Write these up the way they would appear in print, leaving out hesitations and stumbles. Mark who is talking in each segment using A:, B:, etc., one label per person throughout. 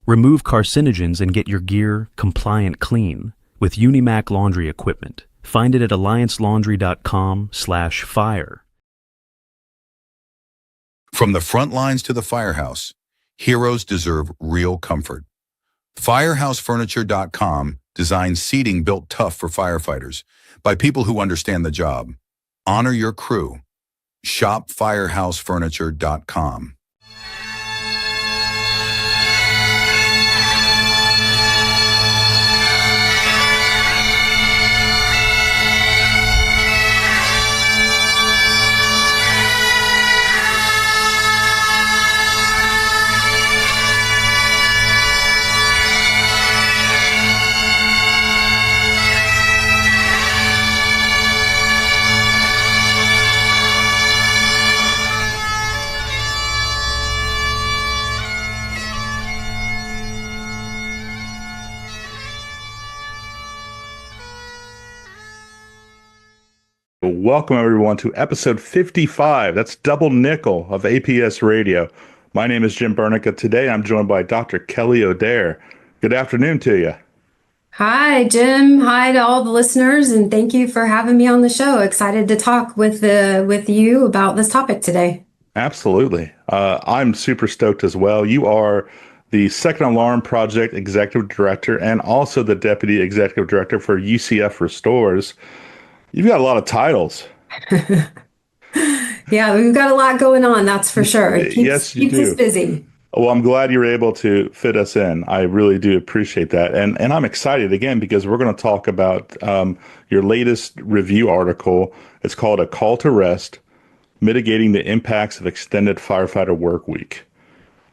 A: Remove carcinogens and get your gear compliant clean with Unimac laundry equipment. Find it at alliancelaundry.com/fire.
B: From the front lines to the firehouse, heroes deserve real comfort. FirehouseFurniture.com designs seating built tough for firefighters by people who understand the job. Honor your crew. Shop FirehouseFurniture.com.
C: Welcome, everyone, to episode 55. That's double nickel of APS Radio. My name is Jim Burneka. Today, I'm joined by Dr. Kellie O'Dare. Good afternoon to you.
D: Hi, Jim. Hi to all the listeners, and thank you for having me on the show. Excited to talk with you about this topic today.
C: Absolutely. I'm super stoked as well. You are the Second Alarm Project Executive Director and also the Deputy Executive Director for UCF RESTORES. You've got a lot of titles.
D: Yeah, we've got a lot going on, that's for sure.
C: Yes, you do.
D: Keeps us busy.
C: Well, I'm glad you're able to fit us in. I really do appreciate that. And I'm excited, again, because we're going to talk about your latest review article. It's called A Call to Rest, Mitigating the Impacts of Extended Firefighter Work Week.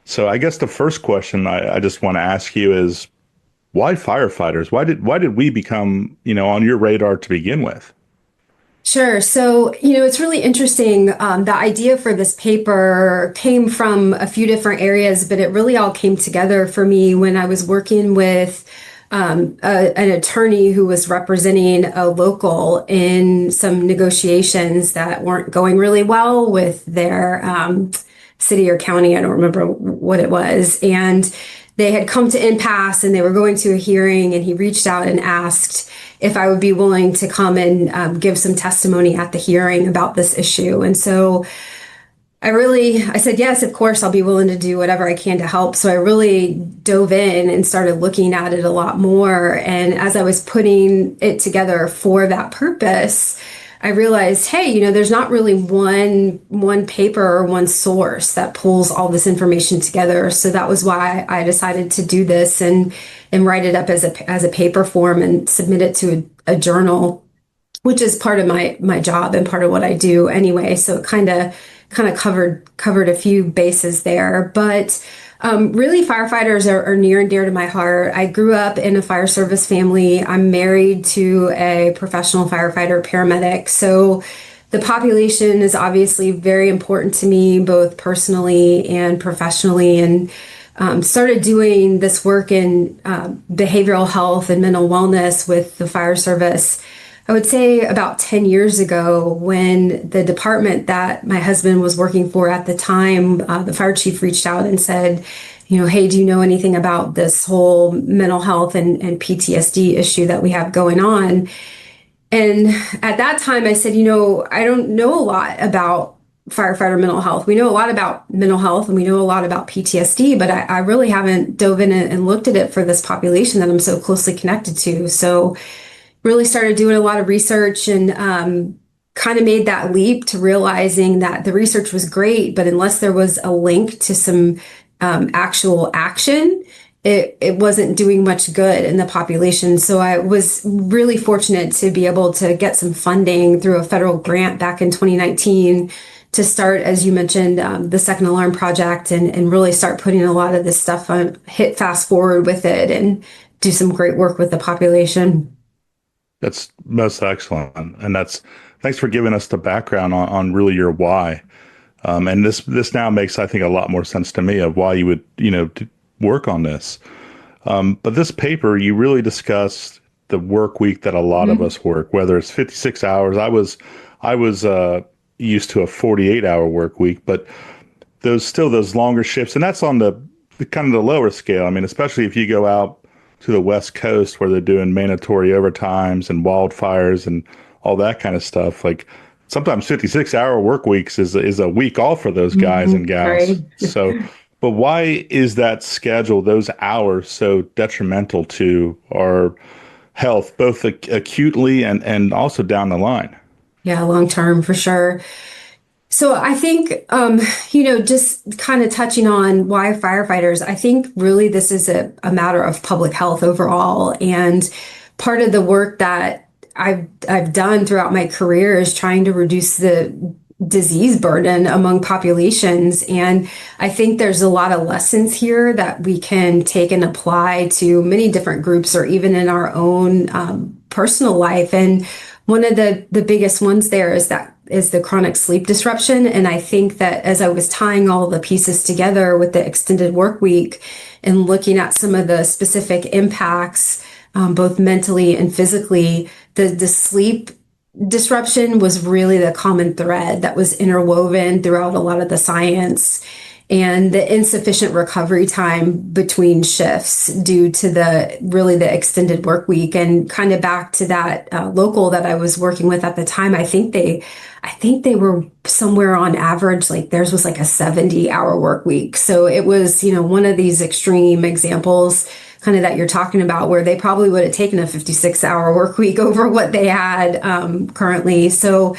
C: So I guess the first question I just want to ask you is, why firefighters? Why did we become, on your radar to begin with?
D: Sure. So, it's really interesting. The idea for this paper came from a few different areas, but it really all came together for me when I was working with an attorney who was representing a local in some negotiations that weren't going really well with their city or county. I don't remember what it was. And they had come to impasse and they were going to a hearing, and he reached out and asked if I would be willing to come and give some testimony at the hearing about this issue. And so I said, yes, of course, I'll be willing to do whatever I can to help. So I really dove in and started looking at it a lot more. And as I was putting it together for that purpose, I realized, hey, there's not really one paper or one source that pulls all this information together. So that was why I decided to do this and write it up as a paper form and submit it to a journal, which is part of my job and part of what I do anyway. So it kind of covered a few bases there. But really, firefighters are near and dear to my heart. I grew up in a fire service family. I'm married to a professional firefighter paramedic. So the population is obviously very important to me, both personally and professionally, and started doing this work in behavioral health and mental wellness with the fire service, I would say about 10 years ago, when the department that my husband was working for at the time, the fire chief reached out and said, hey, do you know anything about this whole mental health and PTSD issue that we have going on? And at that time I said, I don't know a lot about firefighter mental health. We know a lot about mental health and we know a lot about PTSD, but I really haven't dove in and looked at it for this population that I'm so closely connected to. So really started doing a lot of research and kind of made that leap to realizing that the research was great, but unless there was a link to some actual action, it wasn't doing much good in the population. So I was really fortunate to be able to get some funding through a federal grant back in 2019 to start, as you mentioned, the Second Alarm Project and really start putting a lot of this stuff on, hit fast forward with it and do some great work with the population.
C: That's most excellent. And thanks for giving us the background on really your why. And this now makes, I think, a lot more sense to me of why you would, to work on this. But this paper, you really discussed the work week that a lot of us work, whether it's 56 hours. I was used to a 48-hour work week, but those longer shifts, and that's on the kind of the lower scale. I mean, especially if you go out to the West Coast where they're doing mandatory overtimes and wildfires and all that kind of stuff. Like sometimes 56-hour work weeks is a week off for those guys and gals.
D: Right.
C: So, but why is that schedule, those hours, so detrimental to our health, both acutely and also down the line?
D: Yeah, long term for sure. So I think, just kind of touching on why firefighters, I think really this is a matter of public health overall. And part of the work that I've done throughout my career is trying to reduce the disease burden among populations. And I think there's a lot of lessons here that we can take and apply to many different groups or even in our own personal life. And one of the biggest ones there is the chronic sleep disruption. And I think that as I was tying all the pieces together with the extended work week and looking at some of the specific impacts, both mentally and physically, the sleep disruption was really the common thread that was interwoven throughout a lot of the science, and the insufficient recovery time between shifts due to the extended work week. And kind of back to that local that I was working with at the time, I think they were somewhere on average, like theirs was like a 70-hour work week. So it was, one of these extreme examples kind of that you're talking about, where they probably would have taken a 56-hour work week over what they had currently. So,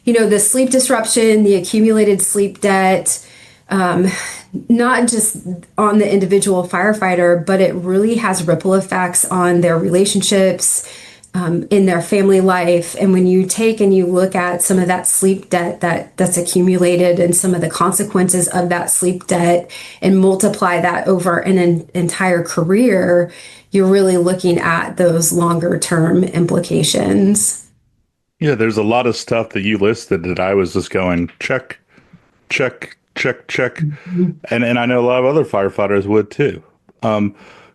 D: the sleep disruption, the accumulated sleep debt, not just on the individual firefighter, but it really has ripple effects on their relationships, in their family life. And when you take and you look at some of that sleep debt that's accumulated and some of the consequences of that sleep debt and multiply that over an entire career, you're really looking at those longer term implications.
C: Yeah, there's a lot of stuff that you listed that I was just going, check, check, check, check. Mm-hmm. And I know a lot of other firefighters would too.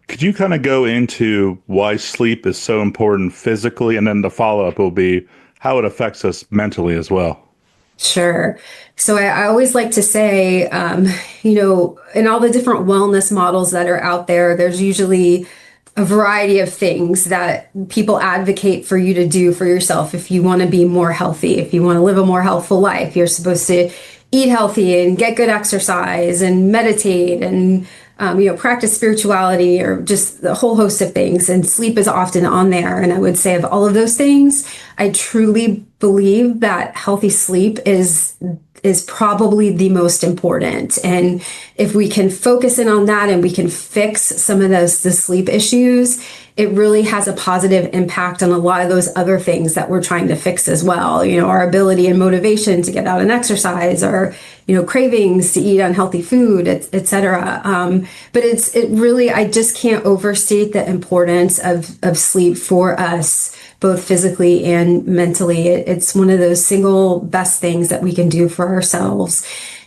C: Could you kind of go into why sleep is so important physically? And then the follow-up will be how it affects us mentally as well.
D: Sure. So I always like to say, in all the different wellness models that are out there, there's usually a variety of things that people advocate for you to do for yourself. If you want to be more healthy, if you want to live a more healthful life, you're supposed to eat healthy and get good exercise and meditate and practice spirituality, or just a whole host of things. And sleep is often on there. And I would say of all of those things, I truly believe that healthy sleep is probably the most important. And if we can focus in on that and we can fix some of the sleep issues, it really has a positive impact on a lot of those other things that we're trying to fix as well. Our ability and motivation to get out and exercise, or, cravings to eat unhealthy food, et cetera. But it really, I just can't overstate the importance of sleep for us, both physically and mentally. It's one of those single best things that we can do for ourselves.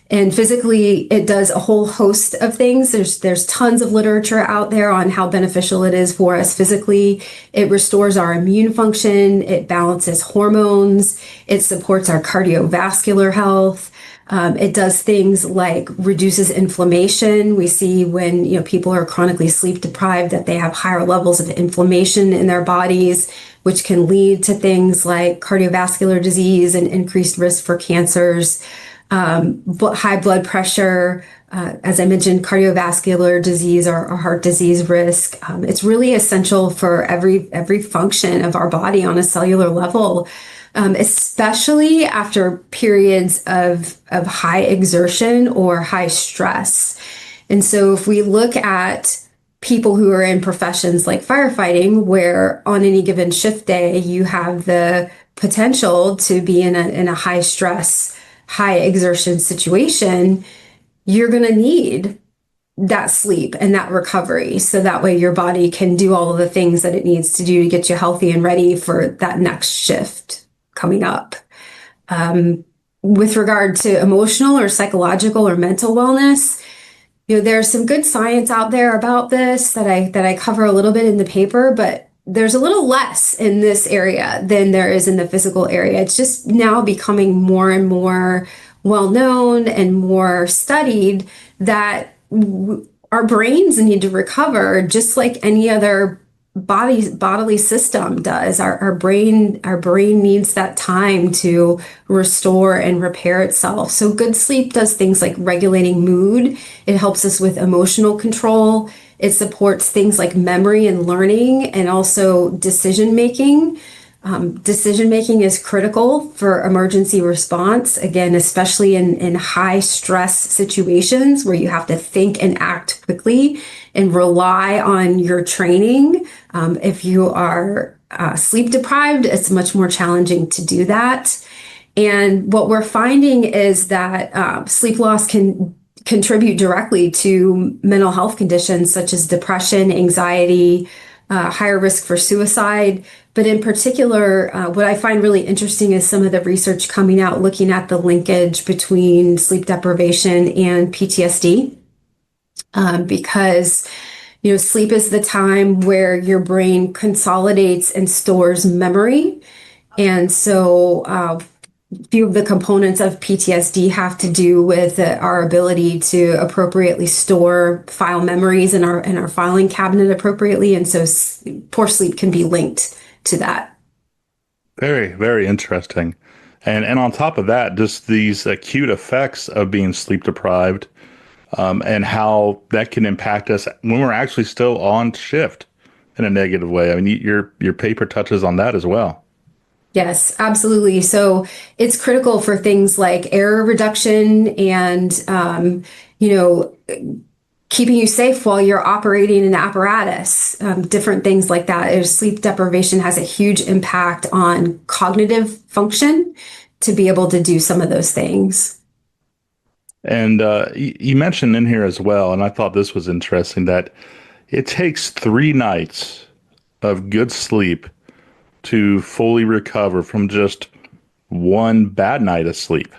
D: And physically, it does a whole host of things. There's tons of literature out there on how beneficial it is for us physically. It restores our immune function. It balances hormones. It supports our cardiovascular health. It does things like reduces inflammation. We see when people are chronically sleep deprived that they have higher levels of inflammation in their bodies, which can lead to things like cardiovascular disease and increased risk for cancers. High blood pressure, as I mentioned, cardiovascular disease or heart disease risk. It's really essential for every function of our body on a cellular level, especially after periods of high exertion or high stress. And so if we look at people who are in professions like firefighting, where on any given shift day, you have the potential to be in a high stress, high exertion situation, you're going to need that sleep and that recovery. So that way your body can do all of the things that it needs to do to get you healthy and ready for that next shift coming up. With regard to emotional or psychological or mental wellness, there's some good science out there about this that I cover a little bit in the paper, but there's a little less in this area than there is in the physical area. It's just now becoming more and more well known and more studied that our brains need to recover just like any other bodily system does. Our brain needs that time to restore and repair itself. So good sleep does things like regulating mood. It helps us with emotional control. It supports things like memory and learning, and also decision making. Decision making is critical for emergency response, again, especially in high stress situations where you have to think and act quickly and rely on your training. If you are sleep deprived, it's much more challenging to do that. And what we're finding is that sleep loss can contribute directly to mental health conditions such as depression, anxiety, higher risk for suicide. But in particular, what I find really interesting is some of the research coming out looking at the linkage between sleep deprivation and PTSD. Because sleep is the time where your brain consolidates and stores memory. And so a few of the components of PTSD have to do with our ability to appropriately store file memories in our filing cabinet appropriately. And so poor sleep can be linked to that.
C: Very, very interesting. And on top of that, just these acute effects of being sleep deprived, and how that can impact us when we're actually still on shift in a negative way. I mean, your paper touches on that as well.
D: Yes, absolutely. So it's critical for things like error reduction and, keeping you safe while you're operating an apparatus, different things like that. Sleep deprivation has a huge impact on cognitive function to be able to do some of those things.
C: And you mentioned in here as well, and I thought this was interesting, that it takes 3 nights of good sleep to fully recover from just one bad night of sleep.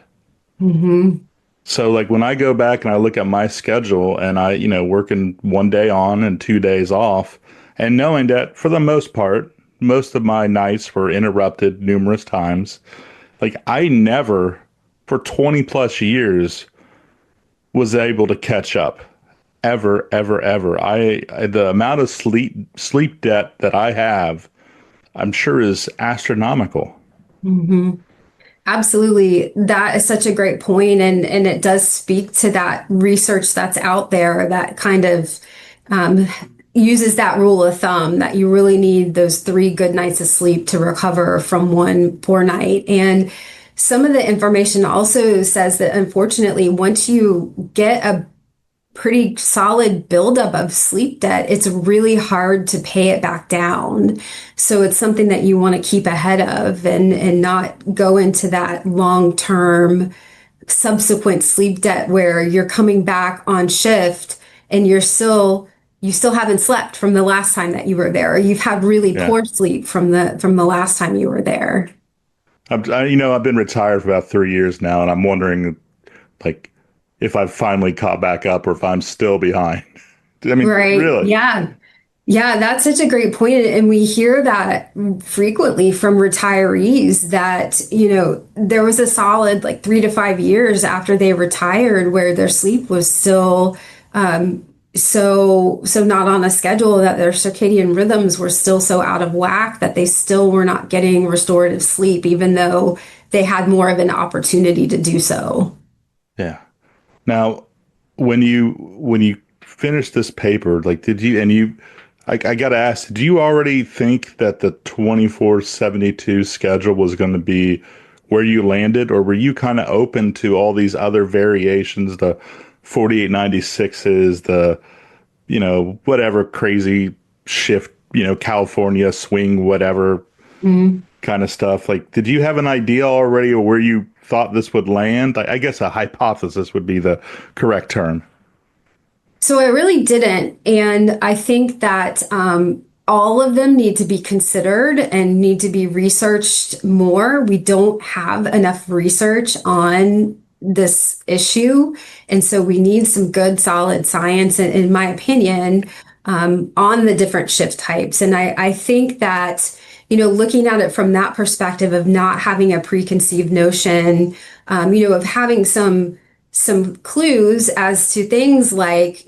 D: Mm-hmm.
C: So like when I go back and I look at my schedule and I, working 1 day on and 2 days off, and knowing that for the most part, most of my nights were interrupted numerous times, like I never for 20 plus years was able to catch up ever. The amount of sleep debt that I have, I'm sure is astronomical.
D: Mm-hmm. Absolutely. That is such a great point. And it does speak to that research that's out there that kind of uses that rule of thumb that you really need those 3 good nights of sleep to recover from one poor night. And some of the information also says that unfortunately, once you get a pretty solid buildup of sleep debt, it's really hard to pay it back down. So it's something that you want to keep ahead of and not go into that long-term subsequent sleep debt where you're coming back on shift and you still haven't slept from the last time that you were there. Or you've had really poor sleep from the last time you were there.
C: I've been retired for about 3 years now, and I'm wondering, like, if I've finally caught back up or if I'm still behind. I mean,
D: right.
C: Really?
D: Yeah. Yeah, that's such a great point. And we hear that frequently from retirees that, there was a solid like 3 to 5 years after they retired where their sleep was still so not on a schedule, that their circadian rhythms were still so out of whack that they still were not getting restorative sleep, even though they had more of an opportunity to do so.
C: Yeah. Now, when you finished this paper, like, I got to ask, did you already think that the 24/72 schedule was going to be where you landed, or were you kind of open to all these other variations, the 4896s, the, whatever crazy shift, California swing, whatever kind of stuff? Like, did you have an idea already of where you thought this would land? I guess a hypothesis would be the correct term.
D: So I really didn't. And I think that all of them need to be considered and need to be researched more. We don't have enough research on this issue. And so we need some good, solid science, in my opinion, on the different shift types. And I think that, looking at it from that perspective of not having a preconceived notion, of having some some clues as to things like,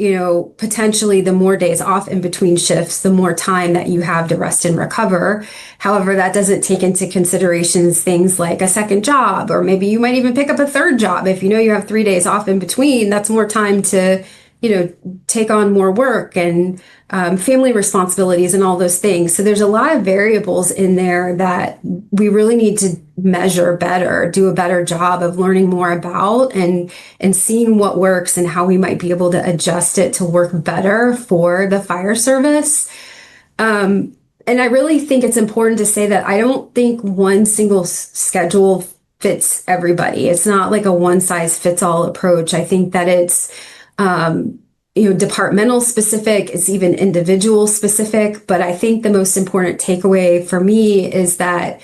D: potentially the more days off in between shifts, the more time that you have to rest and recover. However, that doesn't take into considerations things like a second job, or maybe you might even pick up a third job. If you have 3 days off in between, that's more time to take on more work and family responsibilities and all those things. So there's a lot of variables in there that we really need to measure better, do a better job of learning more about and seeing what works and how we might be able to adjust it to work better for the fire service. And I really think it's important to say that I don't think one single schedule fits everybody. It's not like a one size fits all approach. I think that it's departmental specific, it's even individual specific. But I think the most important takeaway for me is that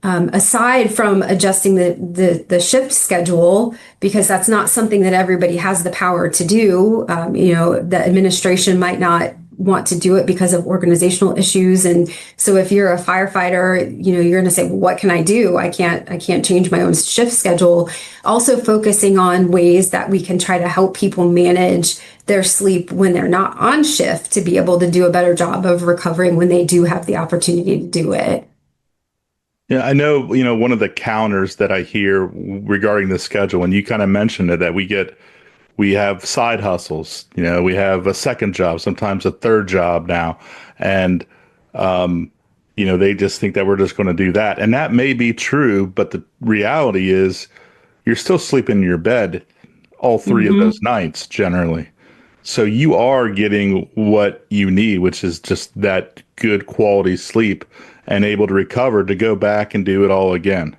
D: aside from adjusting the shift schedule, because that's not something that everybody has the power to do, the administration might not want to do it because of organizational issues. And so if you're a firefighter, you're going to say, well, what can I do? I can't change my own shift schedule. Also focusing on ways that we can try to help people manage their sleep when they're not on shift to be able to do a better job of recovering when they do have the opportunity to do it.
C: Yeah, I know, one of the counters that I hear regarding the schedule, and you kind of mentioned it, that we have side hustles, we have a second job, sometimes a third job now. And, they just think that we're just going to do that. And that may be true, but the reality is you're still sleeping in your bed all three of those nights generally. So you are getting what you need, which is just that good quality sleep and able to recover to go back and do it all again.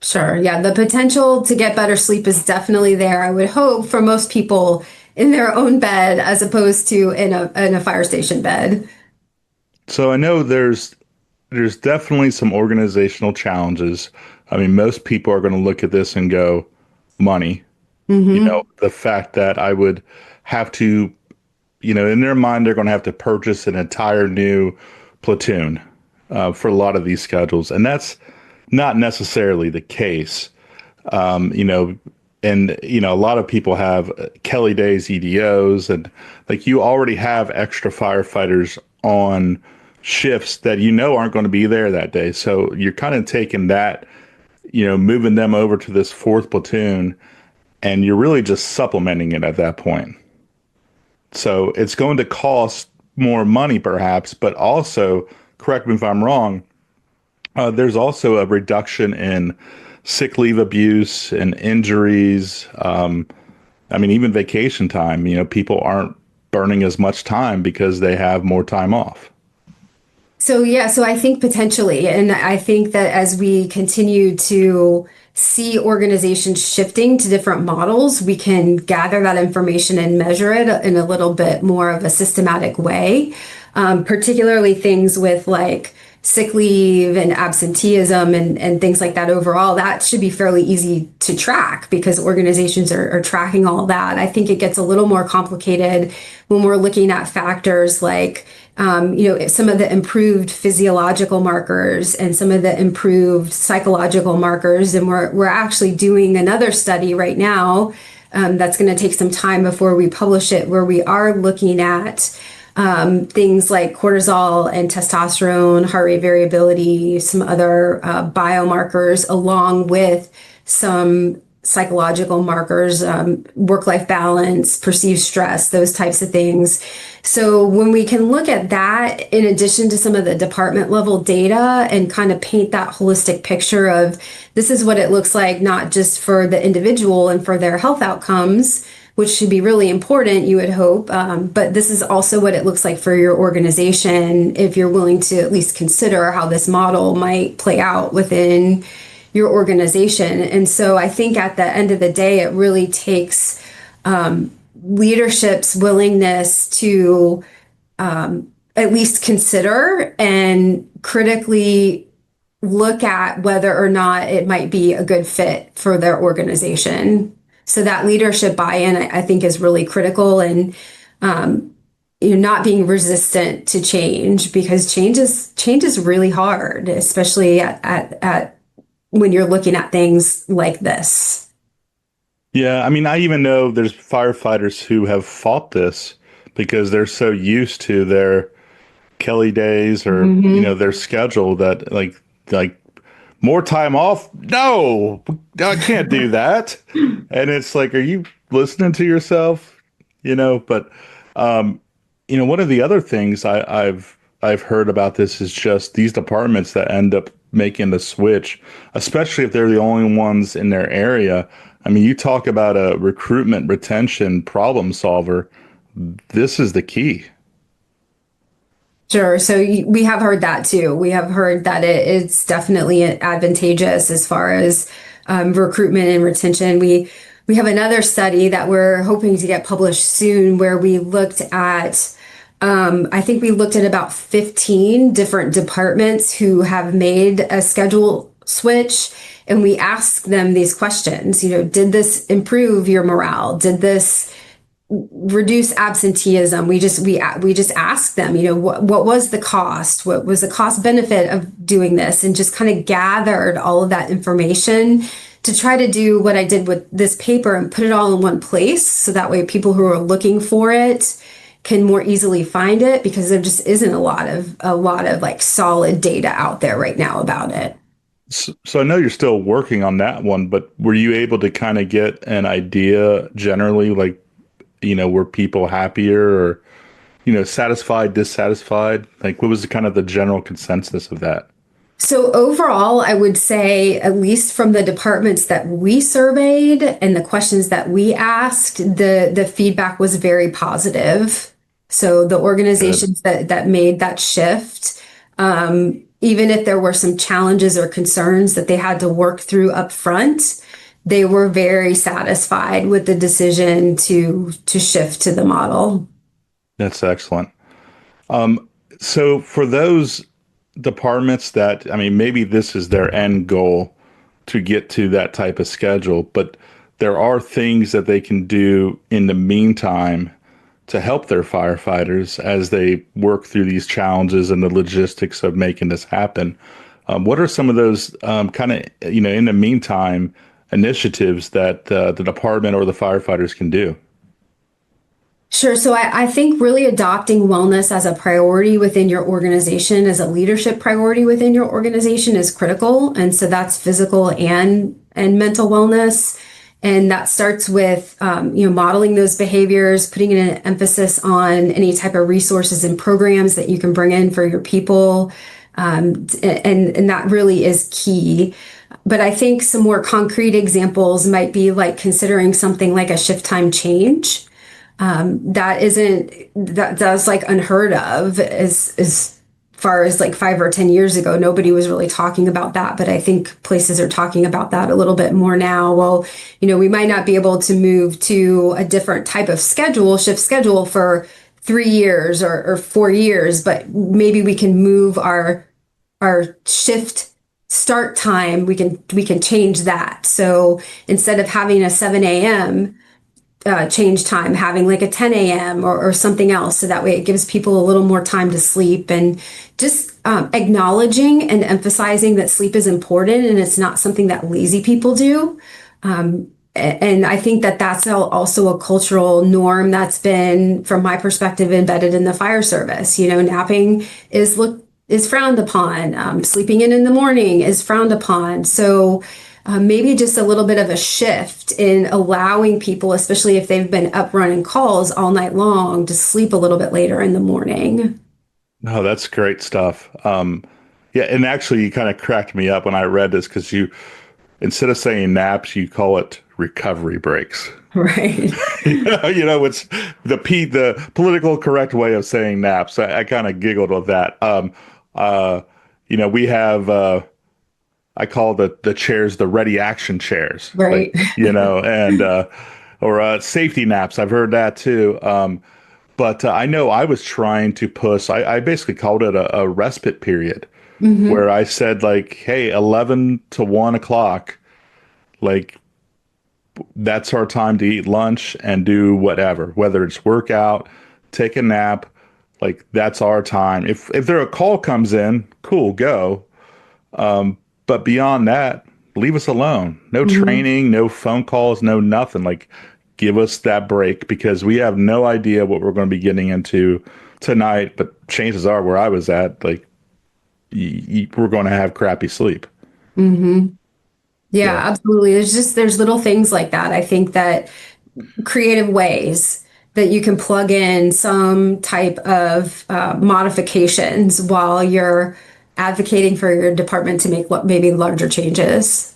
D: Sure. Yeah. The potential to get better sleep is definitely there. I would hope for most people in their own bed as opposed to in a fire station bed.
C: So I know there's definitely some organizational challenges. I mean, most people are going to look at this and go, money. The fact that I would have to, in their mind, they're going to have to purchase an entire new platoon for a lot of these schedules. And that's not necessarily the case. A lot of people have Kellie days, EDOs, and like you already have extra firefighters on shifts that aren't going to be there that day. So you're kind of taking that, moving them over to this fourth platoon, and you're really just supplementing it at that point. So it's going to cost more money perhaps, but also, correct me if I'm wrong, there's also a reduction in sick leave abuse and injuries. Even vacation time, people aren't burning as much time because they have more time off.
D: So I think potentially, and I think that as we continue to see organizations shifting to different models, we can gather that information and measure it in a little bit more of a systematic way, particularly things with like sick leave and absenteeism and things like that. Overall, that should be fairly easy to track because organizations are tracking all that. I think it gets a little more complicated when we're looking at factors like some of the improved physiological markers and some of the improved psychological markers. And we're actually doing another study right now that's going to take some time before we publish it, where we are looking at things like cortisol and testosterone, heart rate variability, some other biomarkers, along with some psychological markers, work-life balance, perceived stress, those types of things. So when we can look at that, in addition to some of the department level data, and kind of paint that holistic picture of this is what it looks like, not just for the individual and for their health outcomes, which should be really important, you would hope. But this is also what it looks like for your organization, if you're willing to at least consider how this model might play out within your organization. And so I think at the end of the day, it really takes leadership's willingness to at least consider and critically look at whether or not it might be a good fit for their organization. So that leadership buy-in, I think, is really critical, and not being resistant to change, because change is really hard, especially at when you're looking at things like this.
C: Yeah, I mean, I even know there's firefighters who have fought this because they're so used to their Kelly days or,
D: Hmm.
C: their schedule that like more time off. No, I can't do that. And it's like, are you listening to yourself? But one of the other things I've heard about this is just these departments that end up making the switch, especially if they're the only ones in their area. I mean, you talk about a recruitment retention problem solver. This is the key.
D: Sure. So we have heard that too. We have heard that it's definitely advantageous as far as recruitment and retention. We have another study that we're hoping to get published soon where we looked at I think we looked at about 15 different departments who have made a schedule switch, and we asked them these questions. Did this improve your morale? Did this reduce absenteeism? We just asked them, what was the cost? What was the cost benefit of doing this? And just kind of gathered all of that information to try to do what I did with this paper and put it all in one place so that way people who are looking for it can more easily find it, because there just isn't a lot of like solid data out there right now about it.
C: So I know you're still working on that one, but were you able to kind of get an idea generally, like, were people happier or, satisfied, dissatisfied? Like, what was the kind of the general consensus of that?
D: So overall, I would say, at least from the departments that we surveyed and the questions that we asked, the feedback was very positive. So the
C: Good.
D: organizations that made that shift, even if there were some challenges or concerns that they had to work through up front, they were very satisfied with the decision to shift to the model.
C: That's excellent. So for those departments that, I mean, maybe this is their end goal to get to that type of schedule, but there are things that they can do in the meantime to help their firefighters as they work through these challenges and the logistics of making this happen. What are some of those kind of, in the meantime, initiatives that the department or the firefighters can do?
D: Sure. So I think really adopting wellness as a priority within your organization, as a leadership priority within your organization, is critical. And so that's physical and mental wellness. And that starts with modeling those behaviors, putting an emphasis on any type of resources and programs that you can bring in for your people. And that really is key. But I think some more concrete examples might be like considering something like a shift time change. That's like unheard of as far as like 5 or 10 years ago. Nobody was really talking about that, but I think places are talking about that a little bit more now. Well, we might not be able to move to a different type of shift schedule for 3 years or 4 years, but maybe we can move our shift start time. We can change that. So instead of having a 7 a.m. Change time, having like a 10 a.m. or something else. So that way it gives people a little more time to sleep, and just acknowledging and emphasizing that sleep is important and it's not something that lazy people do. And I think that that's also a cultural norm that's been, from my perspective, embedded in the fire service. Napping is frowned upon. Sleeping in the morning is frowned upon. So maybe just a little bit of a shift in allowing people, especially if they've been up running calls all night long, to sleep a little bit later in the morning.
C: Oh, that's great stuff. Yeah, and actually, you kind of cracked me up when I read this because instead of saying naps, you call it recovery breaks.
D: Right.
C: It's the political correct way of saying naps. I kind of giggled with that. We have I call the chairs the ready action chairs, like
D: Right.
C: and or safety naps. I've heard that too. But I know I was trying to push. I basically called it a respite period,
D: Hmm.
C: where I said like, hey, 11 to 1 o'clock, like that's our time to eat lunch and do whatever, whether it's workout, take a nap, like that's our time. If there a call comes in, cool, go. But beyond that, leave us alone. No
D: Mhm.
C: training, no phone calls, no nothing. Like, give us that break because we have no idea what we're going to be getting into tonight. But chances are, where I was at, like, we're going to have crappy sleep.
D: Mhm. Yeah,
C: Yeah.
D: absolutely. There's little things like that. I think that creative ways that you can plug in some type of modifications while you're advocating for your department to make what maybe larger changes.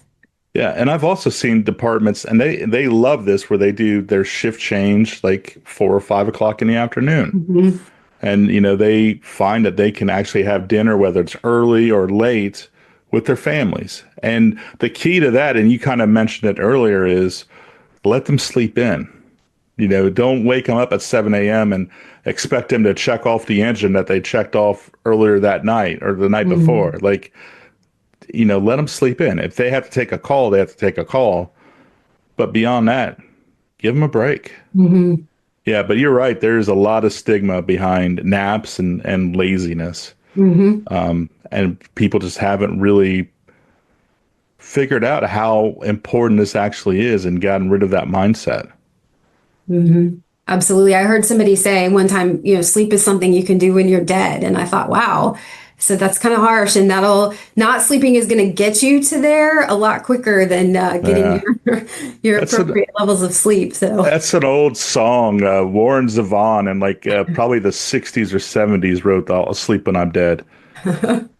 C: Yeah, and I've also seen departments, and they love this, where they do their shift change like 4 or 5 o'clock in the afternoon,
D: Mhm.
C: and they find that they can actually have dinner, whether it's early or late, with their families. And the key to that, and you kind of mentioned it earlier, is let them sleep in. Don't wake them up at 7 a.m. and expect them to check off the engine that they checked off earlier that night or the night
D: Mhm.
C: before. Like, let them sleep in. If they have to take a call, they have to take a call. But beyond that, give them a break.
D: Mhm.
C: Yeah, but you're right. There's a lot of stigma behind naps and laziness.
D: Mhm.
C: And people just haven't really figured out how important this actually is and gotten rid of that mindset.
D: Mhm. Absolutely. I heard somebody say one time, sleep is something you can do when you're dead. And I thought, wow. So that's kind of harsh. And not sleeping is going to get you to there a lot quicker than getting
C: Yeah.
D: your
C: That's an
D: appropriate levels of sleep. So,
C: that's an old song. Warren Zevon in like probably the 60s or 70s wrote I'll Sleep When I'm Dead.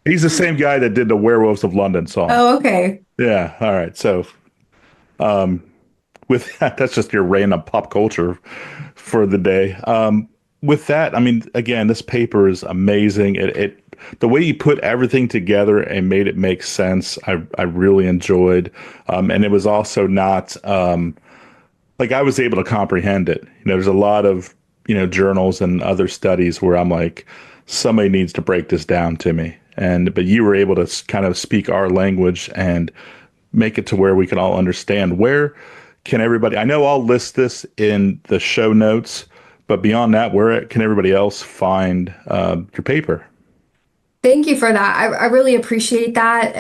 C: He's the same guy that did the Werewolves of London song.
D: oh, okay.
C: Yeah. All right. So with that, that's just your random pop culture for the day. With that, I mean, again, this paper is amazing. The way you put everything together and made it make sense, I really enjoyed. And it was also not like I was able to comprehend it. There's a lot of, journals and other studies where I'm like, somebody needs to break this down to me. But you were able to kind of speak our language and make it to where we can all understand. Where can everybody, I know I'll list this in the show notes, but beyond that, where can everybody else find your paper?
D: Thank you for that. I really appreciate that.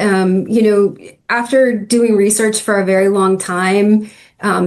D: After doing research for a very long time,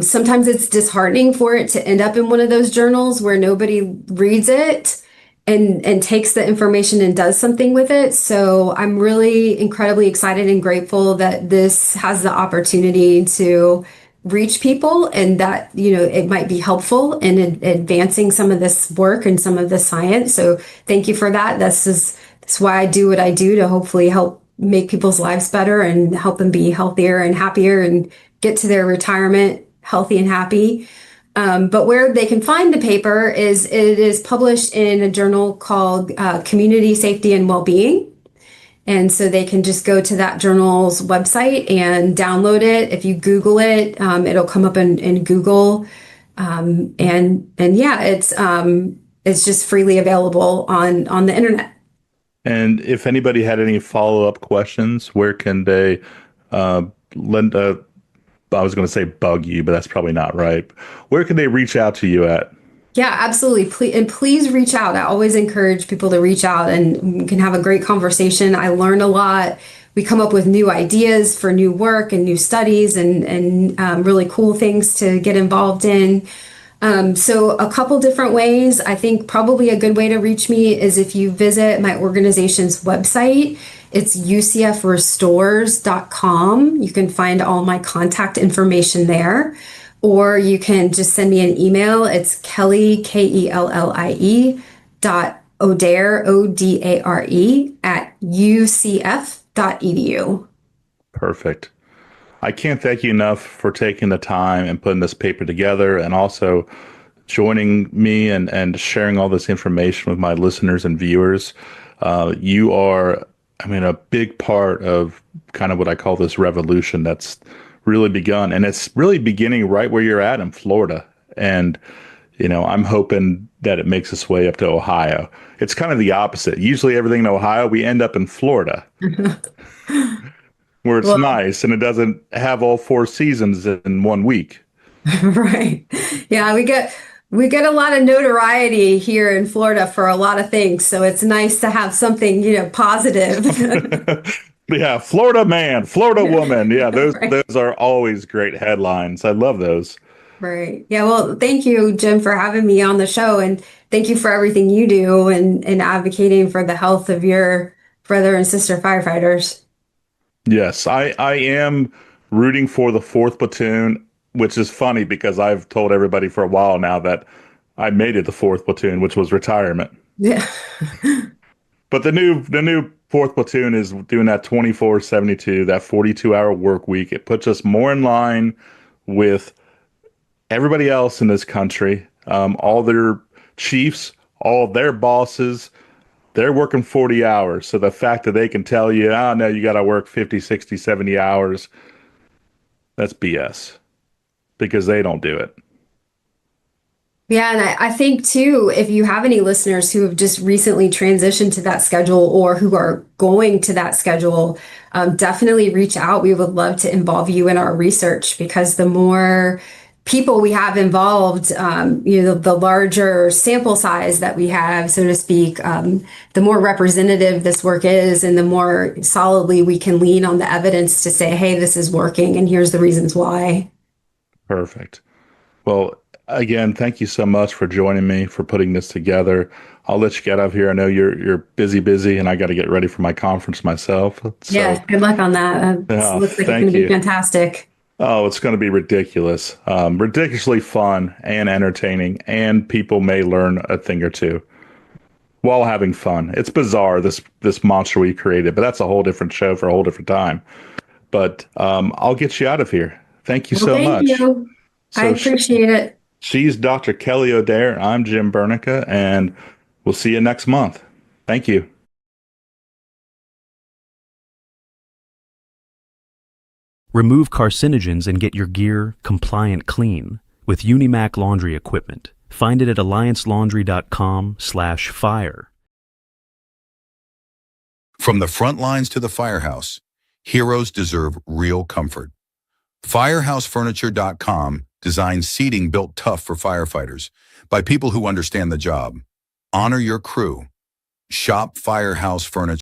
D: sometimes it's disheartening for it to end up in one of those journals where nobody reads it and takes the information and does something with it. So I'm really incredibly excited and grateful that this has the opportunity to reach people and that, it might be helpful in advancing some of this work and some of the science. So thank you for that. That's why I do what I do, to hopefully help make people's lives better and help them be healthier and happier and get to their retirement healthy and happy. But where they can find the paper is it is published in a journal called Community Safety and Wellbeing. And so they can just go to that journal's website and download it. If you Google it, it'll come up in Google. And yeah, it's just freely available on the internet.
C: And if anybody had any follow-up questions, where can they uh, lend a, I was going to say bug you, but that's probably not right. Where can they reach out to you at?
D: Yeah, absolutely. Please reach out. I always encourage people to reach out and we can have a great conversation. I learn a lot. We come up with new ideas for new work and new studies and really cool things to get involved in. So a couple different ways. I think probably a good way to reach me is if you visit my organization's website. It's ucfrestores.com. You can find all my contact information there. Or you can just send me an email. It's Kellie, Kellie, O'Dare, Odare, at ucf.edu.
C: Perfect. I can't thank you enough for taking the time and putting this paper together and also joining me and sharing all this information with my listeners and viewers. You are, I mean, a big part of kind of what I call this revolution that's really begun. And it's really beginning right where you're at in Florida. And, I'm hoping that it makes its way up to Ohio. It's kind of the opposite. Usually everything in Ohio, we end up in Florida, where it's
D: Well,
C: nice and it doesn't have all four seasons in one week.
D: right. Yeah, we get a lot of notoriety here in Florida for a lot of things, so it's nice to have something, positive.
C: Yeah, Florida man, Florida woman. Yeah,
D: Right.
C: those are always great headlines. I love those.
D: Right. Yeah. Well, thank you, Jim, for having me on the show. And thank you for everything you do and advocating for the health of your brother and sister firefighters.
C: Yes, I am rooting for the fourth platoon, which is funny because I've told everybody for a while now that I made it the fourth platoon, which was retirement.
D: Yeah.
C: But the new fourth platoon is doing that 24/72, that 42-hour work week. It puts us more in line with everybody else in this country. All their chiefs, all their bosses, they're working 40 hours. So the fact that they can tell you, oh, no, you got to work 50, 60, 70 hours, that's BS because they don't do it.
D: Yeah, and I think too, if you have any listeners who have just recently transitioned to that schedule or who are going to that schedule, definitely reach out. We would love to involve you in our research because the more people we have involved, the larger sample size that we have, so to speak, the more representative this work is, and the more solidly we can lean on the evidence to say, hey, this is working, and here's the reasons why.
C: Perfect. Well, again, thank you so much for joining me, for putting this together. I'll let you get out of here. I know you're busy, and I got to get ready for my conference myself.
D: Yeah,
C: So,
D: good luck on that. It looks like it's going
C: thank
D: to be
C: you.
D: fantastic.
C: Oh, it's going to be ridiculous, ridiculously fun and entertaining, and people may learn a thing or two while having fun. It's bizarre, this monster we created, but that's a whole different show for a whole different time. But I'll get you out of here. Thank you
D: Well,
C: so
D: thank
C: much.
D: you. I
C: So
D: appreciate it.
C: she's Dr. Kellie O'Dare. I'm Jim Burneka, and we'll see you next month. Thank you.
A: Remove carcinogens and get your gear compliant clean with Unimac laundry equipment. Find it at alliancelaundry.com/fire.
B: From the front lines to the firehouse, heroes deserve real comfort. Firehousefurniture.com designs seating built tough for firefighters by people who understand the job. Honor your crew. Shop Firehouse Furniture.